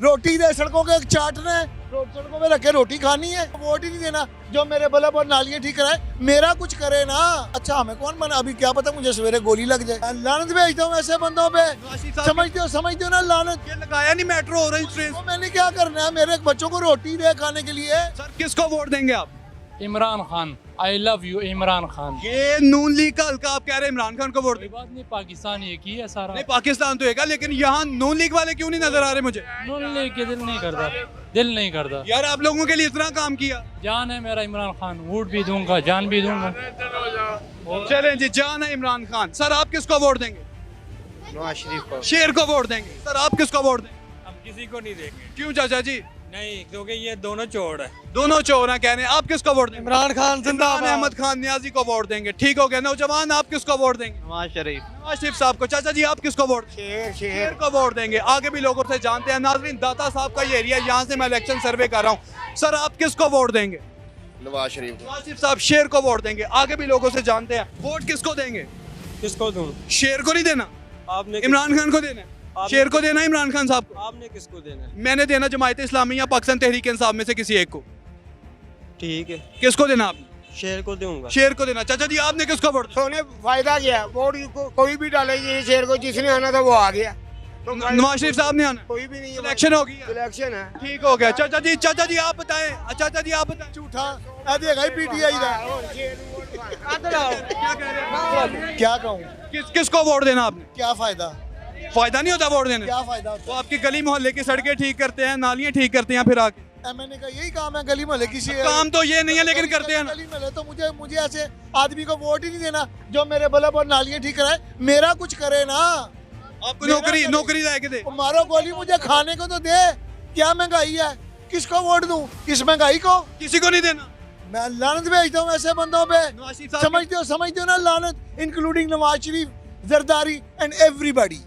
रोटी दे, सड़कों के चाटना है, सड़कों में रखे रोटी खानी है। वोट ही नहीं देना जो मेरे बल्ब और नालियां ठीक कराए, मेरा कुछ करे ना। अच्छा हमें कौन बना, अभी क्या पता मुझे सवेरे गोली लग जाए। लानत भेजता हूँ ऐसे बंदों पे, समझते हो ना लानत। ये लगाया नहीं मेट्रो ऑरेंज ट्रेन। तो मैंने क्या करना है, मेरे बच्चों को रोटी दे खाने के लिए। सर किसको वोट देंगे आप? Imran Khan, I love you Imran Khan. ये नून लीग का हल्का, आप कह रहे हैं इमरान खान को वोट कोई देंगे? बात नहीं, पाकिस्तान एक ही है सारा। नहीं पाकिस्तान तो है, लेकिन यहाँ नून लीग वाले क्यों नहीं नजर आ रहे मुझे? नून लीग के दिल नहीं करता, दिल नहीं करता। यार आप लोगों के लिए इतना काम किया। जान है मेरा इमरान खान, वोट भी दूंगा, जान भी दूंगा। चलें जी, जान है इमरान खान। सर आप किसको वोट देंगे? नवाज शरीफ को। शेर को वोट देंगे। सर आप किसको वोट देंगे? हम किसी को नहीं देंगे। क्यों चाचा जी? नहीं, क्योंकि ये दोनों चोर है। दोनों चोर हैं कह रहे हैं। आप किसको वोट देंगे? इमरान खान इमरान जिंदाबाद। अहमद खान नियाजी को वोट देंगे। ठीक हो गया। नौजवान आप किसको वोट देंगे? नवाज शरीफ। नवाज शरीफ साहब को। चाचा जी आप किसको वोट देंगे? शेर को वोट देंगे। आगे भी लोगों से जानते हैं। नाजरीन, दाता साहब का ये एरिया, यहाँ से मैं इलेक्शन सर्वे कर रहा हूँ। सर आप किसको वोट देंगे? नवाज शरीफ। नवाज शरीफ साहब शेर को वोट देंगे। आगे भी लोगों से जानते हैं। वोट किसको देंगे? किसको दूं? शेर को नहीं देना, आपने इमरान खान को देना है। शेर को देना है, इमरान खान साहब को। आपने किसको देना है? मैंने देना जमायत इस्लामी या पाकिस्तान तहरीक इंसाफ में से किसी एक को। ठीक है, किसको देना आपने? शेर को दूंगा। शेर को देना। चाचा जी आपने किसको वोट दिया? सोने फायदा क्या, वोट कोई भी डालेगी शेर को, जिसने आना था वो आ गया। तो नवाज शरीफ साहब ने आना। कोई भी नहीं है। इलेक्शन हो गई है। इलेक्शन है। ठीक हो गया। चाचा जी आप बताएं। चाचा जी आप बताएं। झूठा पीटीआई का क्या कह रहे हैं? क्या कहूँ, किसको वोट देना आपने? क्या फायदा, फायदा नहीं होता वोट देने। क्या फायदा वो होता आपकी गली मोहल्ले की सड़कें ठीक करते हैं, नालियां ठीक करते हैं, फिर आके है। मैंने कहा यही काम है गली मोहल्ले किसी काम तो ये नहीं है, लेकिन करते हैं ना। गली मोहल्ले तो मुझे ऐसे आदमी को वोट ही नहीं देना जो मेरे बल्ब और नालियां ठीक कराए, मेरा कुछ करे ना। आपको मेरा नौकरी लाके दे। मारो गोली, मुझे खाने को तो दे। क्या महंगाई है, किसको वोट दूं इस महंगाई को? किसी को नहीं देना। मैं लानत भेजता हूँ ऐसे बंदों पे। नवाज शरीफ साहब समझते हो ना लानत, including Nawaz Sharif, Zardari and everybody.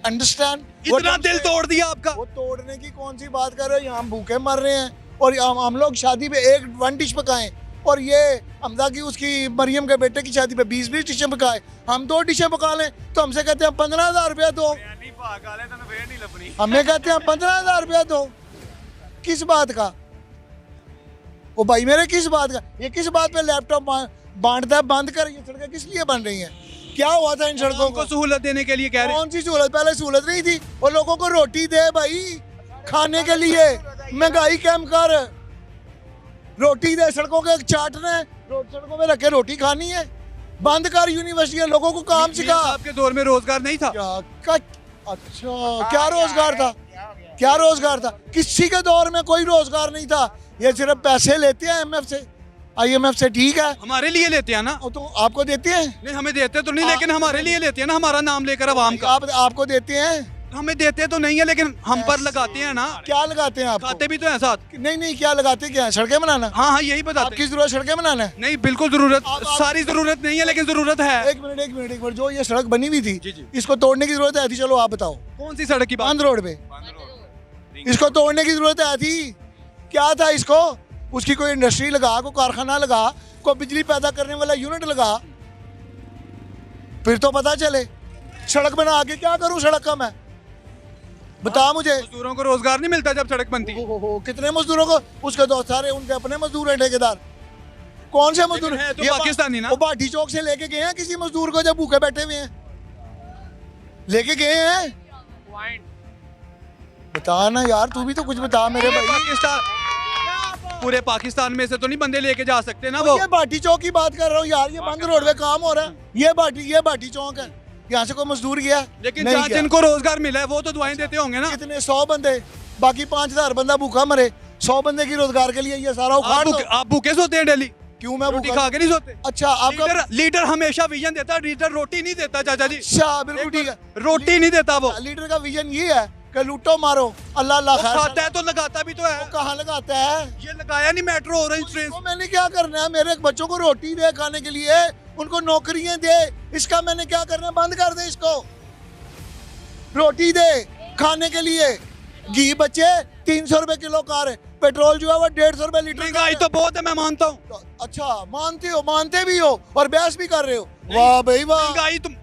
Understand? इतना दिल तोड़ दिया आपका। वो तोड़ने की कौन सी बात कर रहे हो, यहाँ हम भूखे मर रहे हैं और हम लोग शादी पे वन डिश पकाएं, और ये हमदा की उसकी मरियम के बेटे की शादी पे 20-20 डिशें पकाए। हम 2 डिशें पका लें तो हमसे कहते हैं 15,000 रुपया दो, हमें कहते हैं 15,000 रुपया दो। किस बात का? ओ भाई मेरे किस बात का, ये किस बात पे लैपटॉप बांटता है? बंद कर, ये सड़कें किस लिए बन रही हैं? क्या हुआ था इन सड़कों को सहूलत देने के लिए कह रहे हैं। कौन सी सहूलत? पहले सहूलत नहीं थी। और लोगों को रोटी दे भाई खाने के लिए, महंगाई कम कर, रोटी दे, सड़कों के चाटना है, सड़कों में रखे रोटी खानी है, बंद कर यूनिवर्सिटी, लोगों को काम सिखा। आपके दौर में रोजगार नहीं था? अच्छा क्या रोजगार था, क्या रोजगार था? किसी के दौर में कोई रोजगार नहीं था। ये सिर्फ पैसे लेते हैं IMF से, IMF से, ठीक है। हमारे लिए लेते हैं ना। तो आपको देते हैं? नहीं हमें देते तो नहीं, लेकिन हमारे लिए लेते हैं ना, हमारा नाम लेकर आवाम का। आपको देते हैं? हमें देते तो नहीं है, लेकिन हम पर लगाते हैं ना। क्या लगाते हैं आप? खाते भी तो हैं साथ। नहीं, क्या लगाते क्या है? सड़कें बनाना? हाँ यही बताते आपकी जरूरत सड़कें बनाना है? नहीं बिल्कुल जरूरत, सारी जरूरत नहीं है, लेकिन जरूरत है। एक मिनट, जो ये सड़क बनी हुई थी, जी। इसको तोड़ने की जरूरत है थी? चलो आप बताओ। कौन सी सड़क की बात? बांध रोड पे इसको तोड़ने की जरूरत है थी? क्या था इसको? उसकी कोई इंडस्ट्री लगा, कोई कारखाना लगा, कोई बिजली पैदा करने वाला यूनिट लगा, फिर तो पता चले। सड़क बना के क्या करूं सड़क का मैं? बता मुझे। मजदूरों को रोजगार नहीं मिलता जब सड़क बनती है। कितने मजदूरों को? उसके दोस्त सारे उनके अपने मजदूर हैं, ठेकेदार। कौन से मजदूर है तो ये पाकिस्तानी ना। वो भाटी चौक से लेके गए हैं किसी मजदूर को जब भूखे बैठे हुए हैं? लेके गए हैं? बता ना यार, तू भी तो कुछ बता मेरे भाई। पूरे पाकिस्तान में से तो नहीं बंदे लेके जा सकते ना वो। ये भाटी चौक की बात कर रहा हूँ यार, ये बंद रोड पे काम हो रहा है। ये भाटी चौक है, यहाँ से कोई मजदूर गया? लेकिन नहीं जहाँ गया। जिनको रोजगार मिला है वो तो दुआएं देते होंगे ना। कितने 100 बंदे, बाकी 5,000 बंदा भूखा मरे। 100 बंदे की रोजगार के लिए ये सारा उखाड़ दो। आप भूखे सोते हैं डेली? क्यों मैं रोटी भूखा? खा के नहीं सोते? अच्छा आपका लीडर हमेशा विजन देता है, लीडर रोटी नहीं देता चाचा जी। अच्छा बिल्कुल ठीक है, रोटी नहीं देता वो। लीडर का विजन ये है कि लूटो मारो, अल्लाह अल्लाह वो खैर। खाता है तो लगाता भी तो है। वो कहाँ लगाता है? ये लगाया नहीं मेट्रो ऑरेंज ट्रेन। तो मैंने क्या करना है? मेरे बच्चों को रोटी दे खाने के लिए, उनको नौकरियां दे, इसका मैंने क्या करना है? बंद कर दे इसको। रोटी दे खाने के लिए, घी बचे 300 रुपए किलो कार है, पेट्रोल जो है वो 150 रुपए लीटर। महंगाई तो बहुत है, मैं मानता हूँ। अच्छा मानते भी हो और बहस भी कर रहे हो? वाह भाई वाह। महंगाई तुम,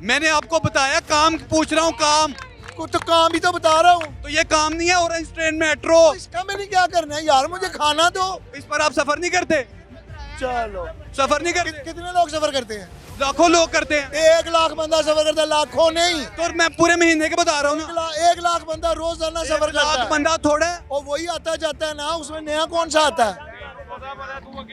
मैंने आपको बताया, काम पूछ रहा हूँ, काम कुछ तो काम भी तो बता रहा हूँ। तो ये काम नहीं है ऑरेंज ट्रेन मेट्रो, इसका मैंने क्या करना है यार, मुझे खाना दो। इस पर आप सफर नहीं करते? चलो, सफर नहीं करते? कितने लोग सफर करते हैं? लाखों लोग करते हैं। 1 लाख बंदा सफर करता है, लाखों नहीं। तो मैं पूरे महीने के बता रहा हूँ ना। 1 लाख बंदा रोजाना सफर करता लाख है। बंदा थोड़ा है। और वही आता जाता है ना, उसमें नया कौन सा आता है?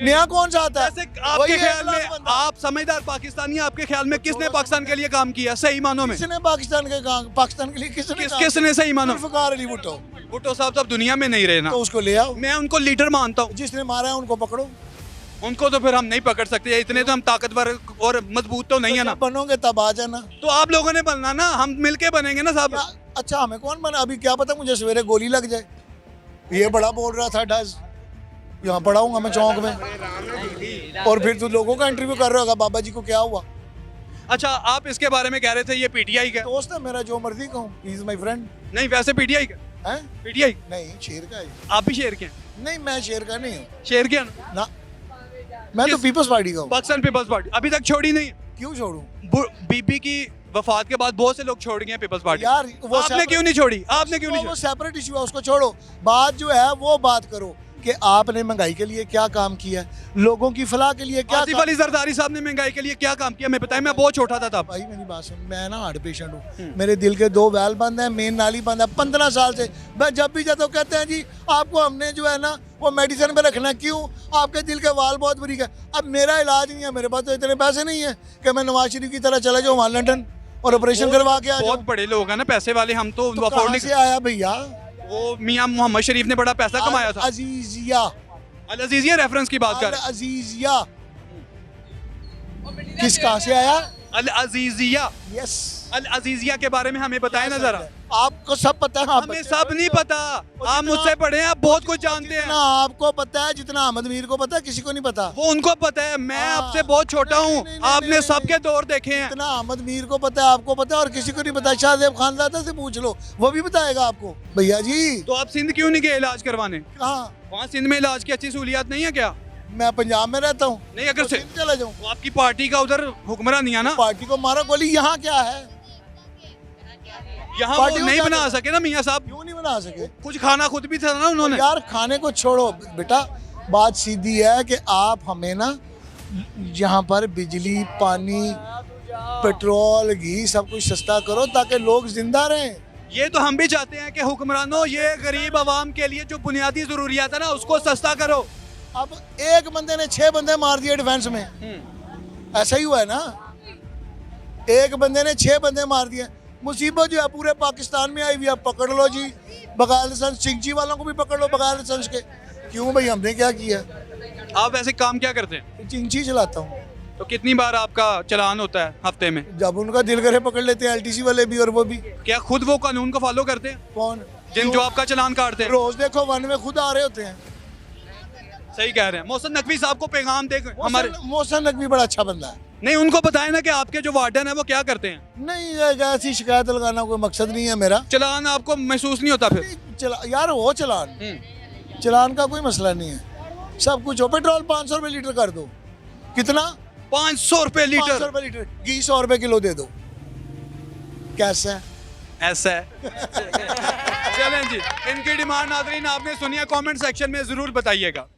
नया कौन सा आता है? वैसे वही आपके 1 ख्याल लाख में, बंदा। आप समझदार पाकिस्तानी, आपके ख्याल में किसने पाकिस्तान के लिए काम किया सही मानों में? किसने पाकिस्तान के पाकिस्तान के लिए किसने काम किसने सही मानो? किया? जुल्फ़िकार अली भुट्टो। भुट्टो साहब तो अब दुनिया में नहीं रहे ना। तो उसको ले आओ, मैं उनको लीडर मानता हूँ। जिसने मारा है उनको पकड़ो। उनको तो फिर हम नहीं पकड़ सकते, इतने तो हम ताकतवर और मजबूत तो नहीं है ना। जब बनोगे तब आ जाना। तो आप लोगों ने बनना ना, हम मिलके बनेंगे ना साहब। अच्छा, हमें कौन बना? अभी क्या पता मुझे सवेरे गोली लग जाए। ये बड़ा बोल रहा था डज, यहाँ पड़ा हूँ मैं चौक में, और फिर तू लोगों का इंटरव्यू कर रहा होगा, बाबा जी को क्या हुआ? अच्छा, आप इसके बारे में कह रहे थे ये पीटीआई का? दोस्त है मेरा, जो मर्जी कहूँ, ही इज माय फ्रेंड। नहीं, वैसे पीटीआई का हैं? पीटीआई नहीं, शेर का है। आप भी शेर के हैं? नहीं, मैं शेर का नहीं हूँ शेर के हैं ना? ना, मैं तो पीपल्स पार्टी का हूँ। पाकिस्तान पीपल्स पार्टी अभी तक छोड़ी नहीं है। क्यों छोड़ूं बीबी की वफात के बाद बहुत से लोग छोड़ गए हैं पीपल्स पार्टी। यार? वो आपने क्यों नहीं छोड़ी? आपने क्यों नहीं वो छोड़ी? सेपरेट इशू है, उसको छोड़ो। बात जो है वो बात करो कि आपने महंगाई के लिए क्या काम किया है, लोगों की फलाह के लिए क्या आसिफ अली जरदारी साहब ने महंगाई के लिए क्या काम किया? मैं बताया, मैं बहुत छोटा था तब। भाई मेरी बात सुन, मैं ना हार्ट पेशेंट हूँ, मेरे दिल के 2 वैल बंद है, मेन नाली बंद है 15 साल से। मैं जब भी जाता हूँ कहते हैं जी आपको हमने जो है ना वो मेडिसिन पे रखना है। क्यों? आपके दिल के वाल बहुत बरीक है। अब मेरा इलाज नहीं है, मेरे पास तो इतने पैसे नहीं है कि मैं नवाज शरीफ की तरह चला जाऊँ वहाँ लंदन और ऑपरेशन करवा के आ बहुत जाऊँ। बड़े लोग हैं ना पैसे वाले, हम तो तो अफोर्ड कहाँ नहीं से आया भैया? वो मियां मोहम्मद शरीफ ने बड़ा पैसा कमाया था। अजीजिया, अल अजीजिया रेफरेंस की बात कर अल अजीजिया किस कहाँ से आया? अल अजीजिया। यस, अल अजीजिया के बारे में हमें बताएं ना जरा। आपको सब पता है। आप हमें बच्चे सब नहीं पता, आप मुझसे पढ़े हैं, आप बहुत कुछ जानते जितना हैं। आपको पता है, जितना अहमद मीर को पता है, किसी को नहीं पता। वो उनको पता है, मैं हाँ। आपसे बहुत छोटा नहीं, हूँ। नहीं, नहीं, आपने नहीं, सबके दौर देखे हैं। जितना अहमद मीर को पता है आपको पता है, और किसी को नहीं पता। शाहजेब खानजादा से पूछ लो, वो भी बताएगा आपको। भैया जी तो आप सिंध क्यों नहीं गए इलाज करवाने? कहाँ? वहाँ सिंध में इलाज की अच्छी सहूलियात नहीं है क्या? मैं पंजाब में रहता हूँ, नहीं, अगर तो से सिंध चला जाऊँ। वो आपकी पार्टी का उधर हुक्मरान नहीं है ना, पार्टी को मारा गोली, यहाँ क्या है? यहाँ पार्टी वो को नहीं क्या बना करना? सके ना मियाँ साहब। क्यों नहीं बना सके? कुछ खाना खुद भी था ना उन्होंने। यार खाने को छोड़ो बेटा, बात सीधी है कि आप हमें ना यहाँ पर बिजली, पानी, पेट्रोल, घी सब कुछ सस्ता करो ताकि लोग जिंदा रहें। ये तो हम भी चाहते हैं कि हुक्मरानों, ये गरीब आवाम के लिए जो बुनियादी जरूरियात है ना उसको सस्ता करो। अब एक बंदे ने 6 बंदे मार दिए डिफेंस में, ऐसा ही हुआ है ना? एक बंदे ने 6 बंदे मार दिए। मुसीबत जो है पूरे पाकिस्तान में आई हुई है। पकड़ लो जी, बगैर लाइसेंस, सिंची वालों को भी पकड़ लो बगैर लाइसेंस के। क्यों भाई, हमने क्या किया? आप वैसे काम क्या करते हैं? चिंची चलाता हूँ। तो कितनी बार आपका चलान होता है हफ्ते में? जब उनका दिल करे पकड़ लेते हैं, एलटीसी वाले भी और वो भी। क्या खुद वो कानून को फॉलो करते हैं कौन? जिन जो आपका चलान काटते हैं? रोज देखो वन में खुद आ रहे होते हैं। सही कह रहे हैं। मोहसिन नकवी साहब को पैगाम दे हमारे। मोहसिन नकवी बड़ा अच्छा बंदा है। नहीं, उनको बताए ना कि आपके जो वार्डन है वो क्या करते हैं। नहीं, ऐसी शिकायत लगाना कोई मकसद नहीं है मेरा। चलान आपको महसूस नहीं होता फिर? यार वो चलान का कोई मसला नहीं है। सब कुछ हो। पेट्रोल 500 रुपए लीटर कर दो। कितना? 500 रुपए 500 लीटर? रुपए लीटर। घी 100 रुपए किलो दे दो। कैसा है? ऐसा है। चलें जी, इनकी डिमांड नाज़रीन आपने सुनी है, कमेंट सेक्शन में जरूर बताइएगा।